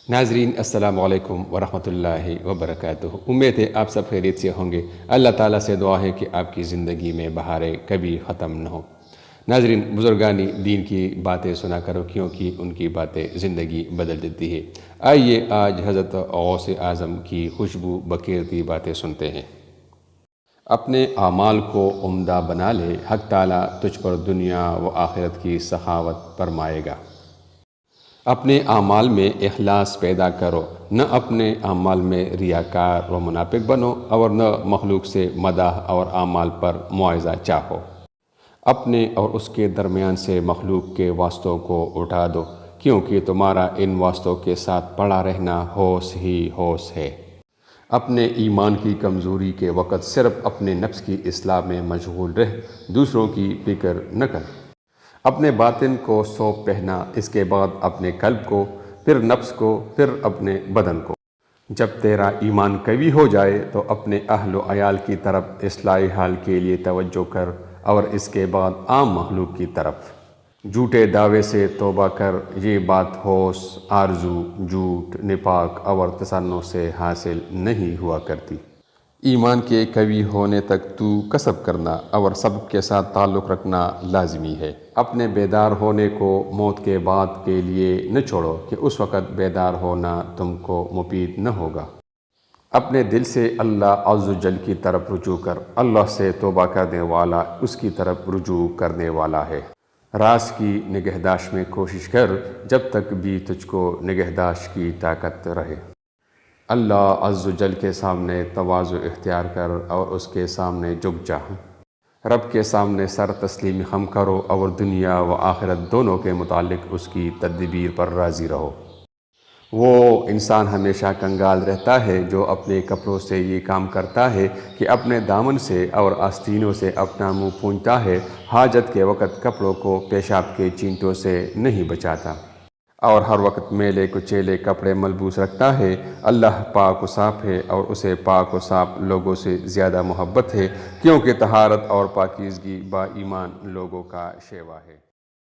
ناظرین السلام علیکم ورحمۃ اللہ وبرکاتہ۔ امید ہے آپ سب خیریت سے ہوں گے۔ اللہ تعالیٰ سے دعا ہے کہ آپ کی زندگی میں بہاریں کبھی ختم نہ ہو۔ ناظرین، بزرگانی دین کی باتیں سنا کرو، کیونکہ ان کی باتیں زندگی بدل دیتی ہے۔ آئیے آج حضرت غوث اعظم کی خوشبو بکھیرتی باتیں سنتے ہیں۔ اپنے اعمال کو عمدہ بنا لے، حق تعالیٰ تجھ پر دنیا و آخرت کی سخاوت فرمائے گا۔ اپنے اعمال میں اخلاص پیدا کرو، نہ اپنے اعمال میں ریاکار و منافق بنو، اور نہ مخلوق سے مداح اور اعمال پر معاوضہ چاہو۔ اپنے اور اس کے درمیان سے مخلوق کے واسطوں کو اٹھا دو، کیونکہ تمہارا ان واسطوں کے ساتھ پڑا رہنا ہوش ہی ہوش ہے۔ اپنے ایمان کی کمزوری کے وقت صرف اپنے نفس کی اصلاح میں مشغول رہ، دوسروں کی فکر نہ کر۔ اپنے باطن کو سونپ پہنا، اس کے بعد اپنے قلب کو، پھر نفس کو، پھر اپنے بدن کو۔ جب تیرا ایمان قوی ہو جائے تو اپنے اہل و عیال کی طرف اصلاح حال کے لیے توجہ کر، اور اس کے بعد عام مخلوق کی طرف۔ جھوٹے دعوے سے توبہ کر، یہ بات ہوش، آرزو، جھوٹ، نفاق اور تصنع سے حاصل نہیں ہوا کرتی۔ ایمان کے قوی ہونے تک تو کسب کرنا اور سبب کے ساتھ تعلق رکھنا لازمی ہے۔ اپنے بیدار ہونے کو موت کے بعد کے لیے نہ چھوڑو کہ اس وقت بیدار ہونا تم کو مفید نہ ہوگا۔ اپنے دل سے اللہ عز و جل کی طرف رجوع کر، اللہ سے توبہ کرنے والا اس کی طرف رجوع کرنے والا ہے۔ راز کی نگہداشت میں کوشش کر، جب تک بھی تجھ کو نگہداشت کی طاقت رہے۔ اللہ عز و جل کے سامنے تواضع اختیار کر اور اس کے سامنے جھک جا۔ رب کے سامنے سر تسلیم خم کرو اور دنیا و آخرت دونوں کے متعلق اس کی تدبیر پر راضی رہو۔ وہ انسان ہمیشہ کنگال رہتا ہے جو اپنے کپڑوں سے یہ کام کرتا ہے کہ اپنے دامن سے اور آستینوں سے اپنا منہ پونجھتا ہے، حاجت کے وقت کپڑوں کو پیشاب کے چینٹوں سے نہیں بچاتا، اور ہر وقت میلے کچیلے کپڑے ملبوس رکھتا ہے۔ اللہ پاک و صاف ہے، اور اسے پاک و صاف لوگوں سے زیادہ محبت ہے، کیونکہ طہارت اور پاکیزگی با ایمان لوگوں کا شیوا ہے۔